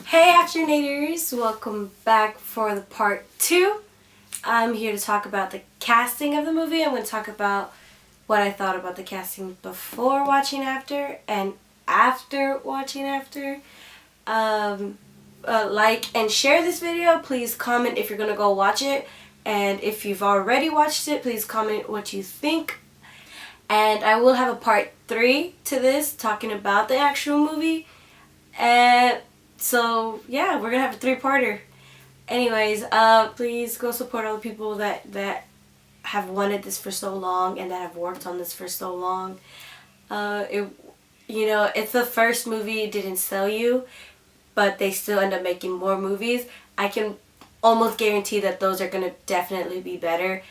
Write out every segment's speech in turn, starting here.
Hey Afternooners, welcome back for the part 2. I'm here to talk about the casting of the movie. I'm going to talk about what I thought about the casting before watching After and after watching After. Like and share this video. Please comment if you're going to go watch it. And if you've already watched it, please comment what you think. And I will have a part 3 to this, talking about the actual movie. And so yeah, we're gonna have a 3-parter. Anyways, please go support all the people that have wanted this for so long and that have worked on this for so long. If the first movie didn't sell you, but they still end up making more movies, I can almost guarantee that those are gonna definitely be better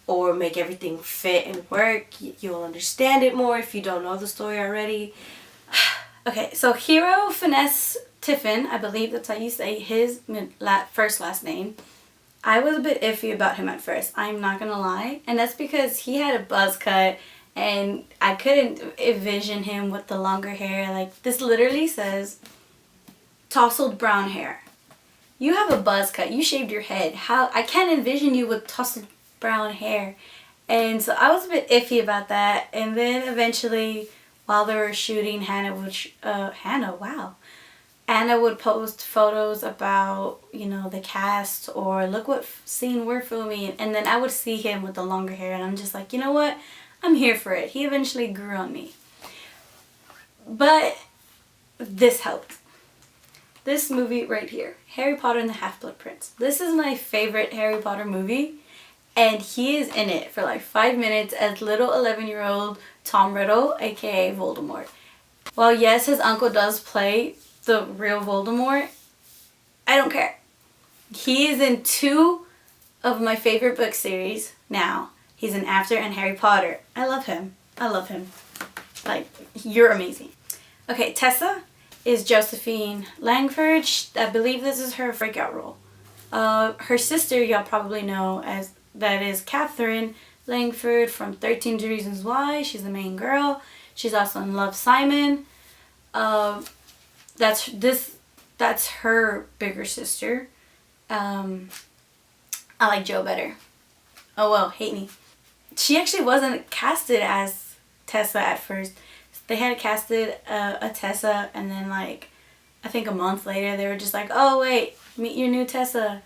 or make everything fit and work. You'll understand it more if you don't know the story already. Okay, so Hero Finesse Tiffin, I believe that's how you say his first last name. I was a bit iffy about him at first, I'm not gonna lie. And that's because he had a buzz cut and I couldn't envision him with the longer hair. Like, this literally says tousled brown hair. You have a buzz cut, you shaved your head. How? I can't envision you with tousled brown hair. And so I was a bit iffy about that. And then eventually, while they were shooting, Anna would post photos about, the cast or look what scene we're filming. And then I would see him with the longer hair and I'm just like, you know what? I'm here for it. He eventually grew on me. But this helped. This movie right here, Harry Potter and the Half-Blood Prince. This is my favorite Harry Potter movie. And he is in it for like 5 minutes as little 11-year-old Tom Riddle, aka Voldemort. While yes, his uncle does play the real Voldemort, I don't care. He is in 2 of my favorite book series now. He's in After and Harry Potter. I love him. I love him. Like, you're amazing. Okay, Tessa is Josephine Langford. I believe this is her breakout role. Her sister, y'all probably know as that is Catherine Langford from 13 Reasons Why. She's the main girl. She's also in Love, Simon. That's her bigger sister. I like Jo better. Oh well, hate me. She actually wasn't casted as Tessa at first. They had casted a Tessa, and then like I think a month later they were just like, oh wait, meet your new Tessa.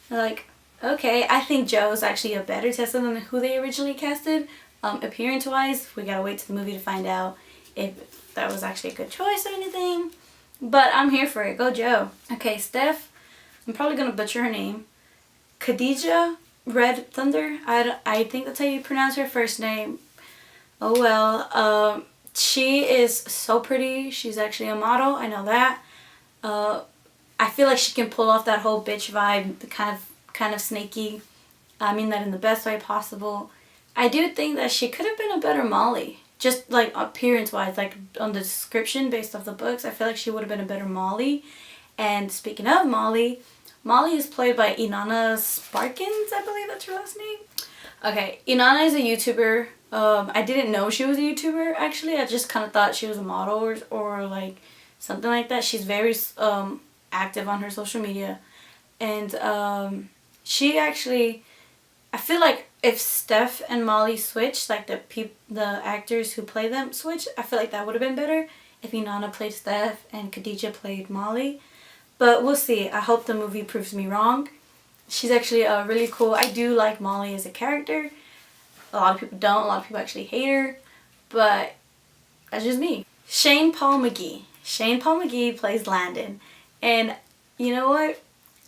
They're like, okay, I think Jo's actually a better Tessa than who they originally casted. Appearance-wise, we gotta wait to the movie to find out if that was actually a good choice or anything. But I'm here for it. Go Jo. Okay, Steph. I'm probably gonna butcher her name. Khadija Red Thunder. I think that's how you pronounce her first name. Oh well. She is so pretty. She's actually a model. I know that. I feel like she can pull off that whole bitch vibe. The kind of snaky. I mean that in the best way possible. I do think that she could have been a better Molly. Just like appearance wise, like on the description based off the books, I feel like she would have been a better Molly. And speaking of Molly, Molly is played by Inanna Sparkins, I believe that's her last name. Okay, Inanna is a YouTuber. I didn't know she was a YouTuber actually. I just kind of thought she was a model or like something like that. She's very active on her social media. And she actually, I feel like if Steph and Molly switched, like the actors who play them switched, I feel like that would have been better if Inanna played Steph and Khadija played Molly. But we'll see. I hope the movie proves me wrong. She's actually really cool. I do like Molly as a character. A lot of people don't. A lot of people actually hate her. But that's just me. Shane Paul McGee. Shane Paul McGee plays Landon. And you know what?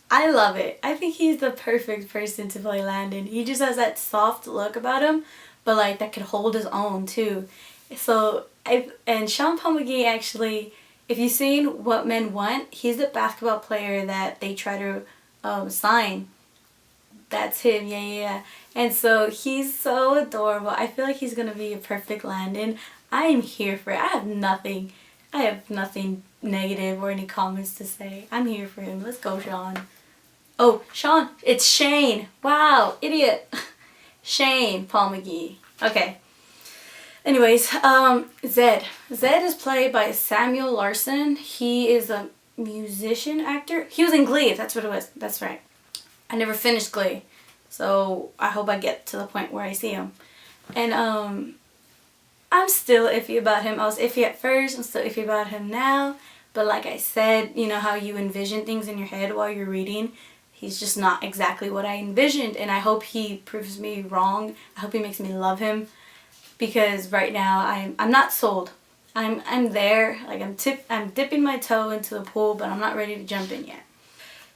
I love it. I think he's the perfect person to play Landon. He just has that soft look about him, but like that could hold his own too. So, and Sean Paul McGee actually, if you've seen What Men Want, he's the basketball player that they try to sign. That's him, yeah. And so he's so adorable. I feel like he's gonna be a perfect Landon. I am here for it. I have nothing negative or any comments to say. I'm here for him. Let's go, Sean. Oh, Sean. It's Shane. Wow, idiot. Shane Paul McGee. Okay. Anyways, Zed. Zed is played by Samuel Larson. He is musician, actor. He was in Glee, that's what it was. That's right. I never finished Glee. So I hope I get to the point where I see him. And I'm still iffy about him. I was iffy at first. I'm still iffy about him now. But like I said, you know how you envision things in your head while you're reading? He's just not exactly what I envisioned. And I hope he proves me wrong. I hope he makes me love him. Because right now I'm not sold. I'm there. Like I'm dipping my toe into the pool, but I'm not ready to jump in yet.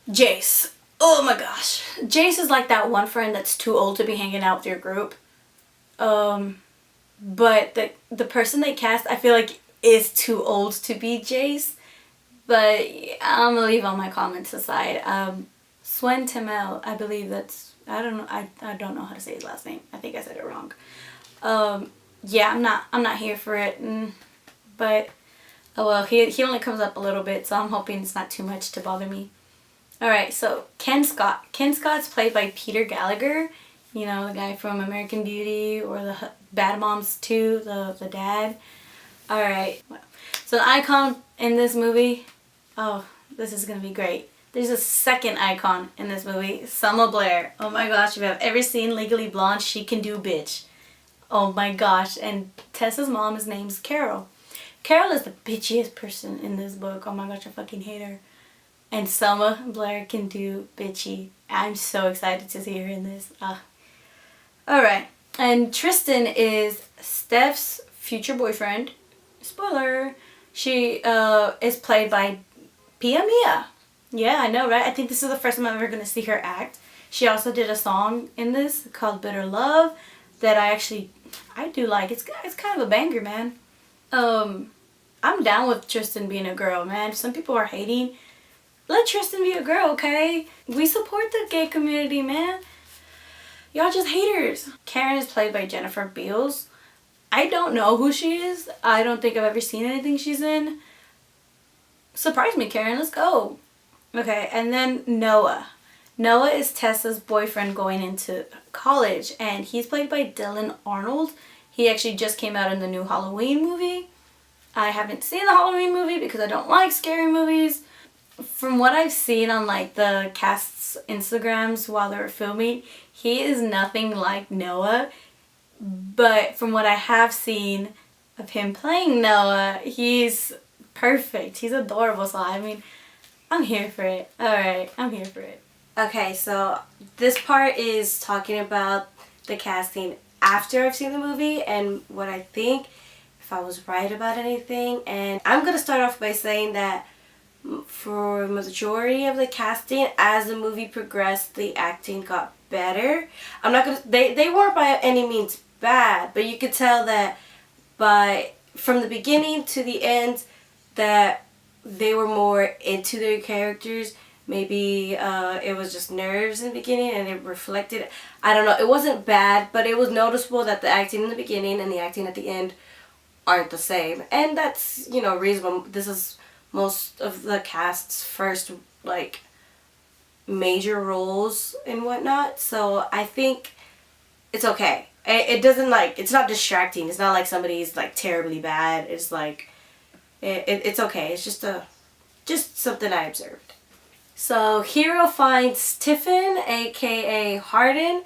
Jace. Oh my gosh. Jace is like that one friend that's too old to be hanging out with your group. But the person they cast, I feel like, is too old to be Jace. But I'm gonna leave all my comments aside. Swen Temel, I believe that's, I don't know, I don't know how to say his last name. I think I said it wrong. Yeah, I'm not here for it. But oh well, he only comes up a little bit, so I'm hoping it's not too much to bother me. Alright, so Ken Scott. Ken Scott's played by Peter Gallagher. You know, the guy from American Beauty or the Bad Moms 2, the dad. Alright, so the icon in this movie, oh, this is going to be great. There's a second icon in this movie, Selma Blair. Oh my gosh, if you have ever seen Legally Blonde, she can do bitch. Oh my gosh, and Tessa's mom, his name's Carol. Carol is the bitchiest person in this book. Oh my gosh, I fucking hate her. And Selma Blair can do bitchy. I'm so excited to see her in this. Alright, and Tristan is Steph's future boyfriend. Spoiler. She is played by Pia Mia. Yeah, I know, right? I think this is the first time I'm ever going to see her act. She also did a song in this called Bitter Love that I do like. It's kind of a banger, man. I'm down with Tristan being a girl, man. Some people are hating. Let Tristan be a girl, okay? We support the gay community, man. Y'all just haters. Karen is played by Jennifer Beals. I don't know who she is. I don't think I've ever seen anything she's in. Surprise me, Karen. Let's go. Okay, and then Noah. Noah is Tessa's boyfriend going into college, and he's played by Dylan Arnold. He actually just came out in the new Halloween movie. I haven't seen the Halloween movie because I don't like scary movies. From what I've seen on like the cast's Instagrams while they were filming, he is nothing like Noah. But from what I have seen of him playing Noah, he's perfect. He's adorable. So I mean, I'm here for it. Alright, I'm here for it. Okay, so this part is talking about the casting after I've seen the movie and what I think, if I was right about anything. And I'm going to start off by saying that for majority of the casting, as the movie progressed, the acting got better. I'm not going to, they weren't by any means bad, but you could tell that from the beginning to the end that they were more into their characters. Maybe it was just nerves in the beginning and it reflected. I don't know. It wasn't bad, but it was noticeable that the acting in the beginning and the acting at the end aren't the same. And that's, you know, reasonable. This is most of the cast's first, like, major roles and whatnot. So I think it's okay. It doesn't, like, it's not distracting. It's not like somebody's, like, terribly bad. It's like, it's okay. It's just something I observed. So Hero finds Tiffin, aka Hardin.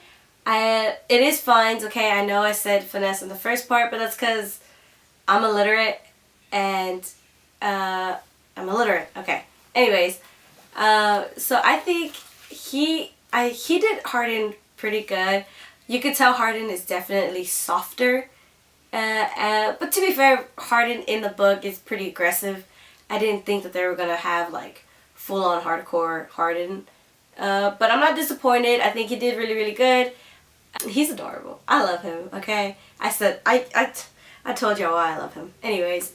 It is finds, okay, I know I said finesse in the first part, but that's because I'm illiterate and I'm illiterate. Okay. Anyways, so I think he did Hardin pretty good. You could tell Hardin is definitely softer. But to be fair, Hardin in the book is pretty aggressive. I didn't think that they were gonna have like full-on hardcore Hardin. But I'm not disappointed. I think he did really, really good. He's adorable. I love him, okay? I told y'all why I love him. Anyways,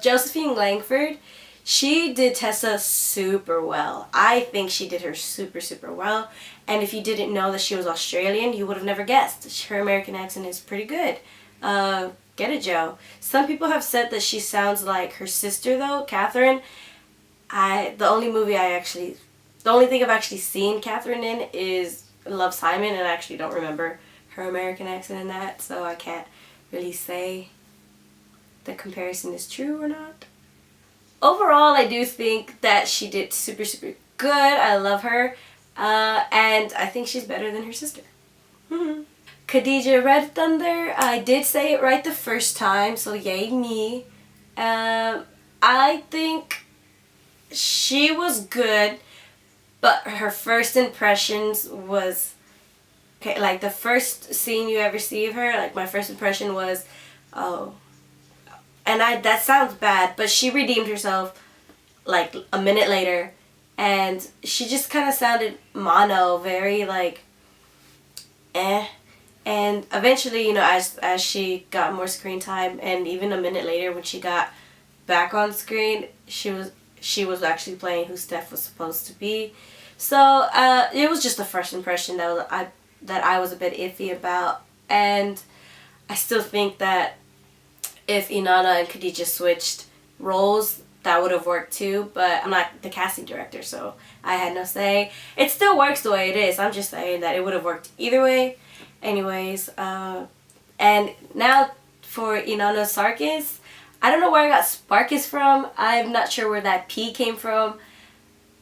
Josephine Langford, she did Tessa super well. I think she did her super, super well. And if you didn't know that she was Australian, you would have never guessed. Her American accent is pretty good. Get it, Joe. Some people have said that she sounds like her sister, though, Catherine. The only thing I've actually seen Catherine in is Love, Simon, and I actually don't remember her American accent in that, so I can't really say the comparison is true or not. overall, I do think that she did super, super good. I love her. And I think she's better than her sister. Khadijah Red Thunder, I did say it right the first time, so yay me. I think she was good, but her first impressions was... Okay, like the first scene you ever see of her, like my first impression was, oh... And that sounds bad, but she redeemed herself like a minute later, and she just kind of sounded mono, very like, eh. And eventually, as she got more screen time, and even a minute later when she got back on screen, she was actually playing who Steph was supposed to be. So it was just the first impression that I was a bit iffy about, and I still think that if Inanna and Khadijah switched roles, that would have worked too, but I'm not the casting director, so I had no say. It still works the way it is. I'm just saying that it would have worked either way. Anyways, and now for Inanna Sarkis, I don't know where I got Sparkus from. I'm not sure where that P came from.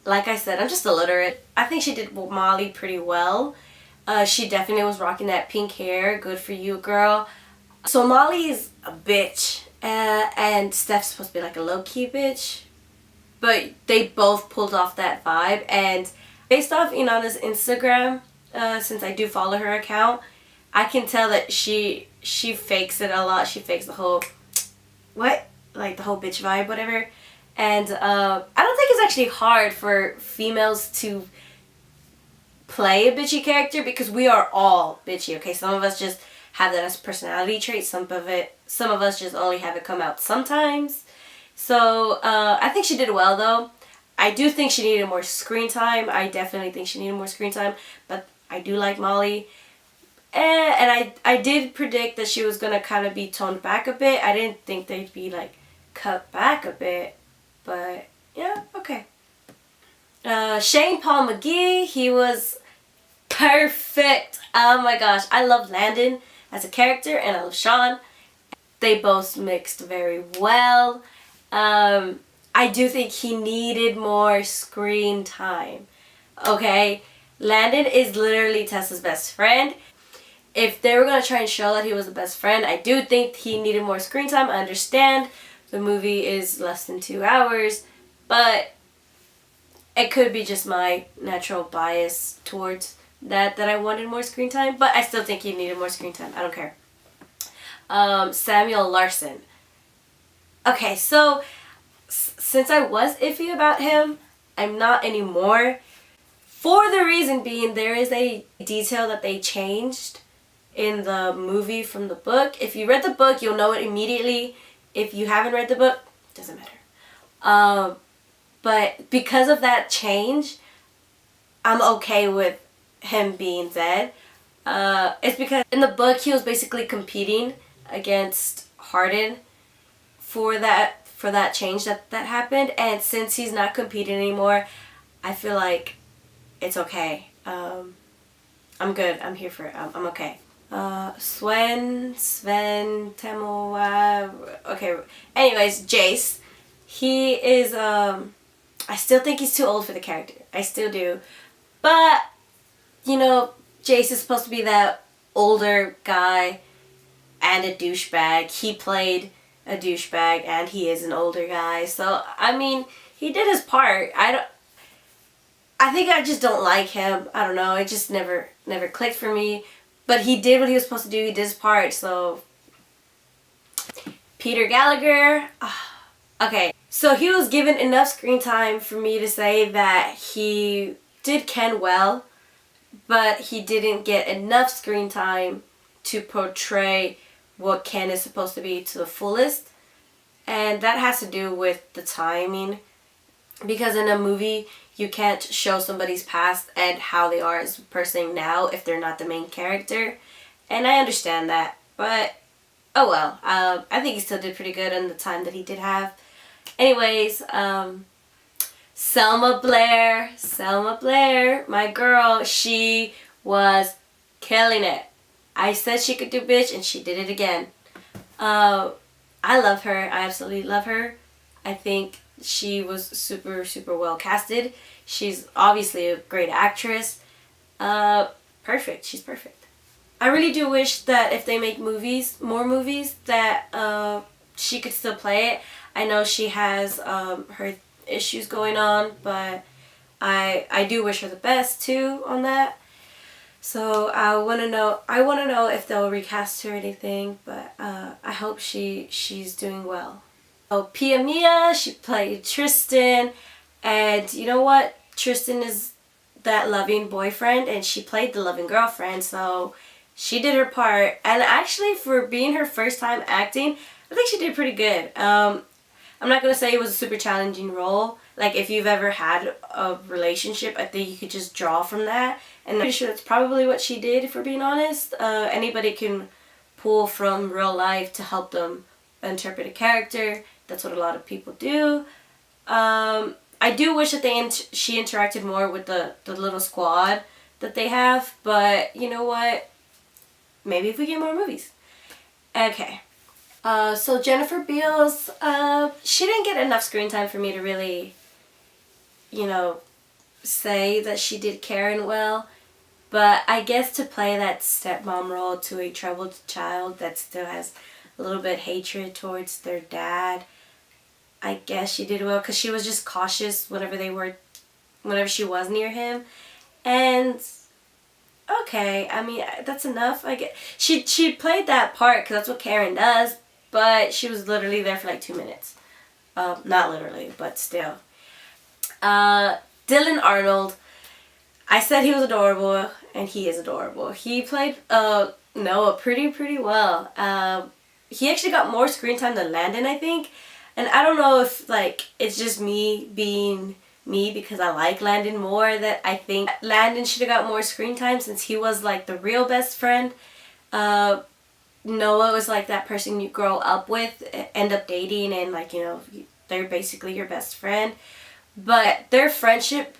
Like I said, I'm just illiterate. I think she did Molly pretty well. She definitely was rocking that pink hair. Good for you, girl. So Molly is a bitch, and Steph's supposed to be like a low-key bitch, but they both pulled off that vibe. And based off Inanna's Instagram, since I do follow her account, I can tell that she fakes it a lot. She fakes the whole, what? Like the whole bitch vibe, whatever. And I don't think it's actually hard for females to play a bitchy character, because we are all bitchy, okay? Some of us just have that as a personality trait. Some of us just only have it come out sometimes. So I think she did well, though. I do think she needed more screen time. I definitely think she needed more screen time, but I do like Molly. And I did predict that she was going to kind of be toned back a bit. I didn't think they'd be like cut back a bit, but yeah, okay. Shane Paul McGee, he was perfect. Oh my gosh, I love Landon as a character, and I love Sean. They both mixed very well. I do think he needed more screen time. Okay? Landon is literally Tessa's best friend. If they were going to try and show that he was the best friend, I do think he needed more screen time. I understand the movie is less than 2 hours, but it could be just my natural bias towards that I wanted more screen time, but I still think he needed more screen time. I don't care. Samuel Larson. Okay, so since I was iffy about him, I'm not anymore. For the reason being, there is a detail that they changed in the movie from the book. If you read the book, you'll know it immediately. If you haven't read the book, doesn't matter. But because of that change, I'm okay with him being Zed. It's because in the book he was basically competing against Hardin for that change that happened, and since he's not competing anymore, I feel like it's okay. I'm good. I'm here for it. I'm okay. Sven Temo. Okay. Anyways, Jace. He is. I still think he's too old for the character. I still do, but Jace is supposed to be that older guy and a douchebag. He played a douchebag and he is an older guy. So, I mean, he did his part. I think I just don't like him. I don't know. It just never clicked for me. But he did what he was supposed to do. He did his part. So, Peter Gallagher. Okay. So, he was given enough screen time for me to say that he did Ken well, but he didn't get enough screen time to portray what Ken is supposed to be to the fullest. And that has to do with the timing. Because in a movie, you can't show somebody's past and how they are as a person now if they're not the main character. And I understand that. But, oh well. I think he still did pretty good in the time that he did have. Anyways, Selma Blair, my girl, she was killing it. I said she could do bitch, and she did it again. I love her. I absolutely love her. I think She was super, super well casted. She's obviously a great actress. Perfect. She's perfect. I really do wish that if they make movies, more movies, that she could still play it. I know she has her issues going on, but I do wish her the best too on that. So I want to know if they'll recast her or anything, but I hope she's doing well. Oh, Pia Mia, she played Tristan, and you know what? Tristan is that loving boyfriend, and she played the loving girlfriend, so she did her part. And actually, for being her first time acting, I think she did pretty good. I'm not gonna say it was a super challenging role. Like, if you've ever had a relationship, I think you could just draw from that. And I'm pretty sure that's probably what she did, if we're being honest. Anybody can pull from real life to help them interpret a character. That's what a lot of people do. I do wish that she interacted more with the little squad that they have. But you know what? Maybe if we get more movies. Okay. So Jennifer Beals, she didn't get enough screen time for me to really, you know, say that she did Karen well. But I guess to play that stepmom role to a troubled child that still has a little bit hatred towards their dad, I guess she did well because she was just cautious whenever she was near him. And okay, I mean, that's enough. I get she played that part because that's what Karen does, but she was literally there for like 2 minutes. Not literally, but still. Dylan Arnold, I said he was adorable, and he is adorable. He played Noah pretty well. He actually got more screen time than Landon, I think. And I don't know if, like, it's just me being me because I like Landon more, that I think Landon should have got more screen time since he was, like, the real best friend. Noah was, like, that person you grow up with, end up dating, and, like, you know, they're basically your best friend. But their friendship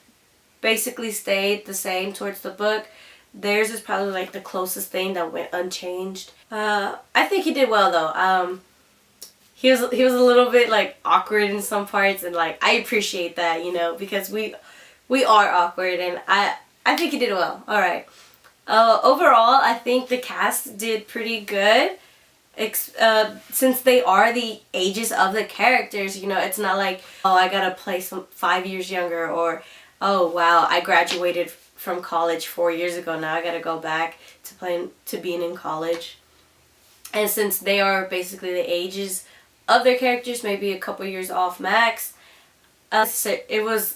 basically stayed the same towards the book. Theirs is probably, like, the closest thing that went unchanged. I think he did well, though. He was a little bit, like, awkward in some parts, and, like, I appreciate that, you know, because we are awkward, and I think he did well. All right. Overall, I think the cast did pretty good. Since they are the ages of the characters, you know, it's not like, oh, I gotta play 5 years younger, or, oh, wow, I graduated from college 4 years ago, now I gotta go back to being in college. And since they are basically the ages of their characters, maybe a couple years off max, so it was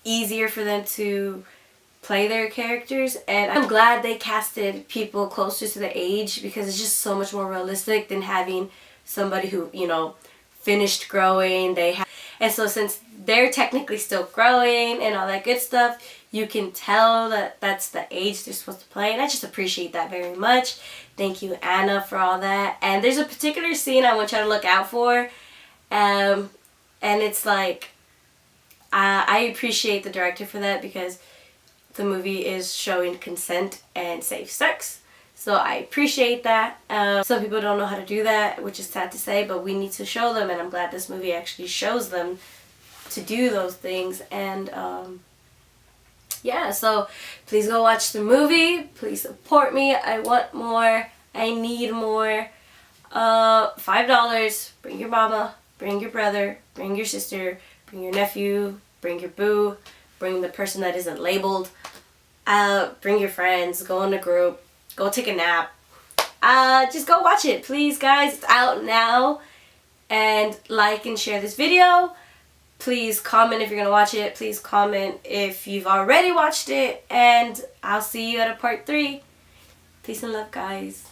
easier for them to play their characters, and I'm glad they casted people closer to the age because it's just so much more realistic than having somebody who, you know, finished growing. And so since they're technically still growing and all that good stuff, you can tell that that's the age they're supposed to play, and I just appreciate that very much. Thank you, Anna, for all that. And there's a particular scene I want you to look out for, and it's like, I appreciate the director for that because the movie is showing consent and safe sex. So I appreciate that. Some people don't know how to do that, which is sad to say, but we need to show them, and I'm glad this movie actually shows them to do those things. And yeah, so please go watch the movie. Please support me. I want more. I need more. $5. Bring your mama. Bring your brother. Bring your sister. Bring your nephew. Bring your boo. Bring the person that isn't labeled. Bring your friends. Go in a group. Go take a nap. Just go watch it, please, guys. It's out now. And like and share this video. Please comment if you're going to watch it. Please comment if you've already watched it. And I'll see you at a part 3. Peace and love, guys.